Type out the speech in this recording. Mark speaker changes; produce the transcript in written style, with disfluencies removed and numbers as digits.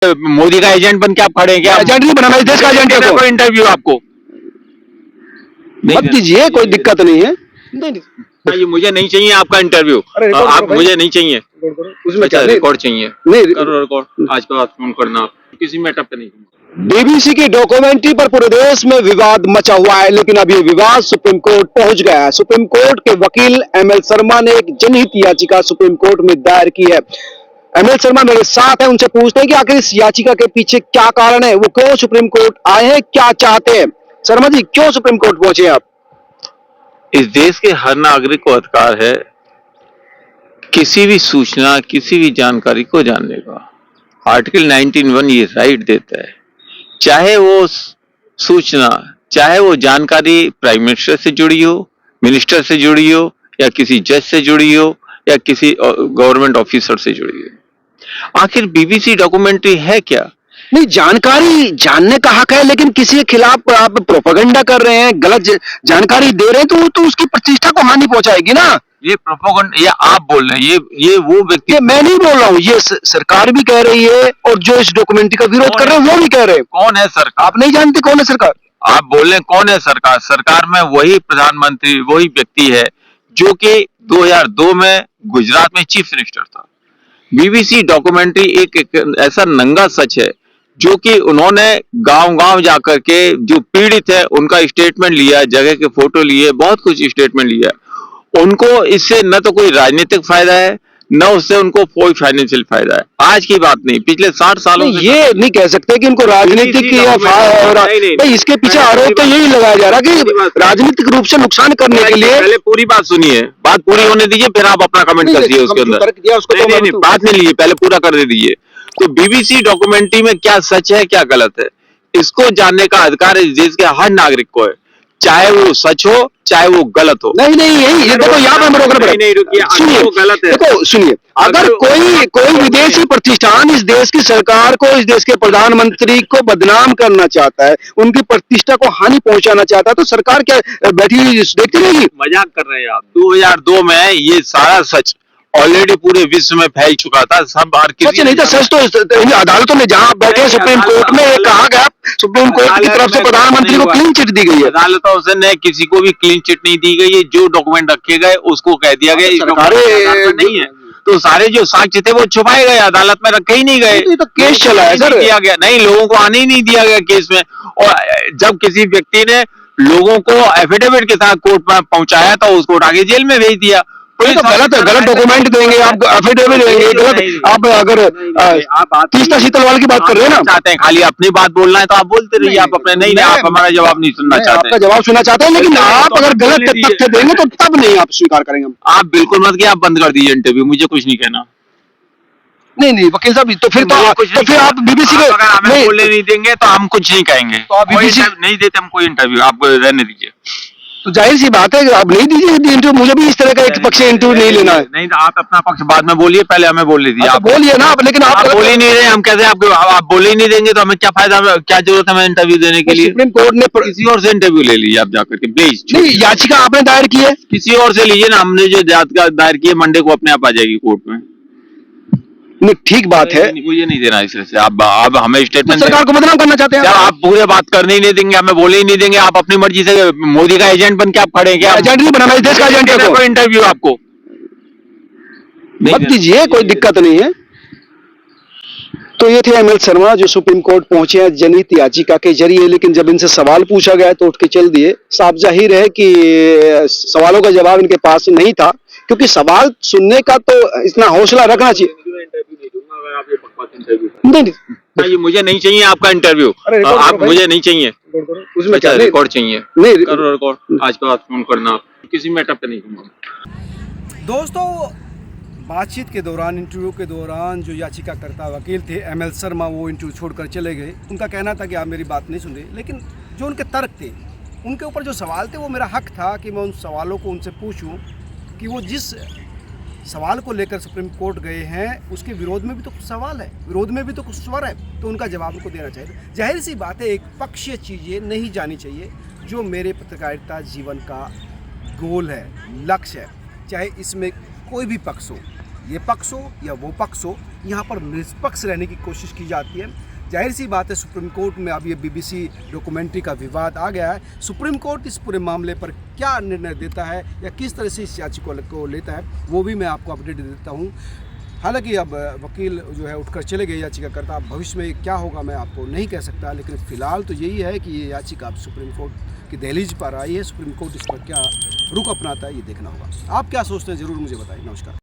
Speaker 1: मोदी का एजेंट बन के आप खड़े हैं क्या?
Speaker 2: एजेंट नहीं बनाना, इस देश का एजेंट है
Speaker 1: कोई इंटरव्यू आपको
Speaker 2: मत दीजिए, कोई दिक्कत नहीं है। नहीं
Speaker 1: ये मुझे नहीं चाहिए आपका इंटरव्यू। आप मुझे नहीं चाहिए,
Speaker 2: उसमें
Speaker 1: अच्छा रिकॉर्ड चाहिए,
Speaker 2: नहीं
Speaker 1: करो रिकॉर्ड। आज के बाद फोन करना, किसी मैटर पे नहीं।
Speaker 2: डीवीसी की डॉक्यूमेंट्री पर पूरे देश में विवाद मचा हुआ है, लेकिन अब ये विवाद सुप्रीम कोर्ट पहुंच गया है। सुप्रीम कोर्ट के वकील एमएल शर्मा ने एक जनहित याचिका सुप्रीम कोर्ट में दायर की है। एमएल शर्मा मेरे साथ है, उनसे पूछते हैं कि आखिर इस याचिका के पीछे क्या कारण है, वो क्यों सुप्रीम कोर्ट आए हैं, क्या चाहते हैं। शर्मा जी, क्यों सुप्रीम कोर्ट पहुंचे आप?
Speaker 1: इस देश के हर नागरिक को अधिकार है किसी भी सूचना, किसी भी जानकारी को जानने का। आर्टिकल 19(1) ये राइट देता है, चाहे वो सूचना, चाहे वो जानकारी प्राइम मिनिस्टर से जुड़ी हो, मिनिस्टर से जुड़ी हो, या किसी जज से जुड़ी हो, या किसी गवर्नमेंट ऑफिसर से जुड़ी हो। आखिर बीबीसी डॉक्यूमेंट्री है क्या?
Speaker 2: नहीं, जानकारी जानने का हक है, लेकिन किसी के खिलाफ आप प्रोपेगेंडा कर रहे हैं, गलत जानकारी दे रहे हैं, तो उसकी प्रतिष्ठा को हानि पहुंचाएगी ना।
Speaker 1: ये प्रोपेगेंडा, ये आप बोल रहे हैं, ये वो व्यक्ति,
Speaker 2: ये मैं नहीं बोल रहा हूँ, ये सरकार भी कह रही है, और जो इस डॉक्यूमेंट्री का विरोध कर रहे हैं वो भी कह रहे हैं।
Speaker 1: कौन है सरकार?
Speaker 2: आप नहीं जानते कौन है सरकार?
Speaker 1: आप बोल रहे हैं कौन है सरकार? सरकार में वही प्रधानमंत्री, वही व्यक्ति है जो कि 2002 में गुजरात में चीफ मिनिस्टर था। बीबीसी डॉक्यूमेंट्री एक ऐसा नंगा सच है जो कि उन्होंने गांव-गांव जाकर के जो पीड़ित है उनका स्टेटमेंट लिया, जगह के फोटो लिए, बहुत कुछ स्टेटमेंट लिया। उनको इससे न तो कोई राजनीतिक फायदा है, न उससे उनको कोई फाइनेंशियल फायदा है। आज की बात नहीं, पिछले 60 सालों से
Speaker 2: ये नहीं कह सकते कि इनको राजनीतिक या नहीं, इसके पीछे आरोप तो यही लगाया जा रहा है कि राजनीतिक रूप से नुकसान करने के लिए।
Speaker 1: पहले पूरी बात सुनिए, बात पूरी होने दीजिए, फिर आप अपना कमेंट कर दीजिए उसके अंदर। नहीं, बात नहीं लीजिए, पहले पूरा कर दीजिए। तो बीबीसी डॉक्यूमेंट्री में क्या सच है, क्या गलत है, इसको जानने का अधिकार इस देश के हर नागरिक को है, चाहे वो सच हो, चाहे वो गलत हो।
Speaker 2: नहीं, ये देखो, यहाँ पे रोकना पड़ेगा। सुनिए,
Speaker 1: गलत है,
Speaker 2: देखो सुनिए, अगर कोई विदेशी प्रतिष्ठान इस देश की सरकार को, इस देश के प्रधानमंत्री को बदनाम करना चाहता है, उनकी प्रतिष्ठा को हानि पहुंचाना चाहता है, तो सरकार क्या बैठी देखती रहेगी?
Speaker 1: मजाक कर रहे हैं आप। 2002 में ये सारा सच ऑलरेडी पूरे विश्व में फैल चुका था। सब बार
Speaker 2: सच नहीं था, सच तो अदालतों में जहां बैठे सुप्रीम कोर्ट में कहा गया, सुप्रीम कोर्ट की तरफ से प्रधानमंत्री को क्लीन चिट दी गई है।
Speaker 1: अदालतों से न किसी को भी क्लीन चिट नहीं दी गई है, जो डॉक्यूमेंट रखे गए उसको कह दिया गया नहीं है, तो सारे जो साक्ष्य थे वो छुपाए गए, अदालत में रखे ही नहीं गए।
Speaker 2: तो केस चला है सर,
Speaker 1: दिया गया नहीं, लोगों को आने ही नहीं दिया गया केस में। और जब किसी व्यक्ति ने लोगों को एफिडेविट के साथ कोर्ट में पहुंचाया तो उसको आगे जेल में भेज दिया।
Speaker 2: तो गलत डॉक्यूमेंट देंगे आप, एफिडेविट देंगे गलत। आप अगर तीस्ता शीतलवाल की बात कर रहे हैं ना,
Speaker 1: चाहते हैं खाली अपनी बात बोलना है तो आप बोलते रहिए, आप अपने नहीं, आप हमारा जवाब नहीं सुनना चाहते।
Speaker 2: आपका जवाब सुनना चाहते हैं, लेकिन आप अगर गलत तथ्य देंगे तो तब नहीं आप स्वीकार करेंगे।
Speaker 1: आप बिल्कुल मत, आप बंद कर दीजिए इंटरव्यू, मुझे कुछ नहीं कहना।
Speaker 2: नहीं वकील साहब, तो फिर आप बीबीसी को
Speaker 1: अगर हमें बोलने नहीं देंगे तो हम कुछ नहीं कहेंगे। तो आप बीबीसी नहीं देते हम कोई इंटरव्यू, आप रहने दीजिए।
Speaker 2: तो जाहिर सी बात है, आप नहीं दीजिए इंटरव्यू, मुझे भी इस तरह का एक पक्ष इंटरव्यू नहीं लेना है।
Speaker 1: नहीं, आप अपना पक्ष बाद में बोलिए, पहले हमें बोलने दीजिए। आप
Speaker 2: बोलिए ना, लेकिन आप
Speaker 1: बोल ही नहीं रहे, हम कैसे आप बोल ही नहीं देंगे तो हमें क्या फायदा, क्या जरूरत है हमें इंटरव्यू देने के लिए?
Speaker 2: सुप्रीम कोर्ट ने
Speaker 1: किसी और से इंटरव्यू ले लीजिए आप जाकर के, प्लीज।
Speaker 2: नहीं, याचिका आपने दायर की है,
Speaker 1: किसी और से लीजिए ना, हमने जो याचिका दायर की है मंडे को अपने आप आ जाएगी कोर्ट में।
Speaker 2: नहीं, ठीक बात है,
Speaker 1: मुझे नहीं देना इस तरह से। आप हमें स्टेटमेंट,
Speaker 2: सरकार को बदनाम करना चाहते हैं
Speaker 1: आप पूरे बात करने ही नहीं देंगे, हमें बोले ही नहीं देंगे। आप अपनी मर्जी से मोदी का एजेंट बन के आप खड़े हैं क्या?
Speaker 2: एजेंट नहीं बनाना, इस देश का एजेंट है।
Speaker 1: कोई इंटरव्यू आपको
Speaker 2: मत दीजिए, कोई दिक्कत नहीं है। तो ये थे एमएल शर्मा, जो सुप्रीम कोर्ट पहुंचे हैं जनहित याचिका के जरिए, लेकिन जब इनसे सवाल पूछा गया तो उठ के चल दिए। साफ जाहिर है कि सवालों का जवाब इनके पास नहीं था, क्योंकि सवाल सुनने का तो इतना हौसला रखना चाहिए।
Speaker 1: नहीं, मुझे नहीं चाहिए आपका इंटरव्यू, आप मुझे नहीं चाहिए,
Speaker 2: उसमें
Speaker 1: अच्छा रिकॉर्ड चाहिए,
Speaker 2: नहीं
Speaker 1: करो रिकॉर्ड। आज के बाद फोन करना, किसी मैटर पे नहीं कहूँगा।
Speaker 3: दोस्तों, बातचीत के दौरान, इंटरव्यू के दौरान जो याचिकाकर्ता वकील थे एमएल शर्मा, वो इंटरव्यू छोड़कर चले गए। उनका कहना था कि आप मेरी बात नहीं सुन रहे, लेकिन जो उनके तर्क थे, उनके ऊपर जो सवाल थे, वो मेरा हक था कि मैं उन सवालों को उनसे पूछूं कि वो जिस सवाल को लेकर सुप्रीम कोर्ट गए हैं उसके विरोध में भी तो कुछ सवाल है, विरोध में भी तो कुछ स्वर है, तो उनका जवाब उनको देना चाहिए। जाहिर सी बात है, एक पक्षीय चीज़ें नहीं जानी चाहिए, जो मेरे पत्रकारिता जीवन का गोल है, लक्ष्य है, चाहे इसमें कोई भी पक्ष हो। ये पक्ष हो या वो पक्ष हो, यहाँ पर निष्पक्ष रहने की कोशिश की जाती है। जाहिर सी बात है, सुप्रीम कोर्ट में अब ये बीबीसी डॉक्यूमेंट्री का विवाद आ गया है। सुप्रीम कोर्ट इस पूरे मामले पर क्या निर्णय देता है या किस तरह से इस याचिका को लेता है, वो भी मैं आपको अपडेट देता हूँ। हालांकि अब वकील जो है उठकर चले गए याचिकाकर्ता, अब भविष्य में क्या होगा मैं आपको नहीं कह सकता, लेकिन फ़िलहाल तो यही है कि ये याचिका अब सुप्रीम कोर्ट की दहलीज पर आई है। सुप्रीम कोर्ट इस पर क्या रुख अपनाता है, ये देखना होगा। आप क्या सोचते हैं, ज़रूर मुझे बताइए। नमस्कार।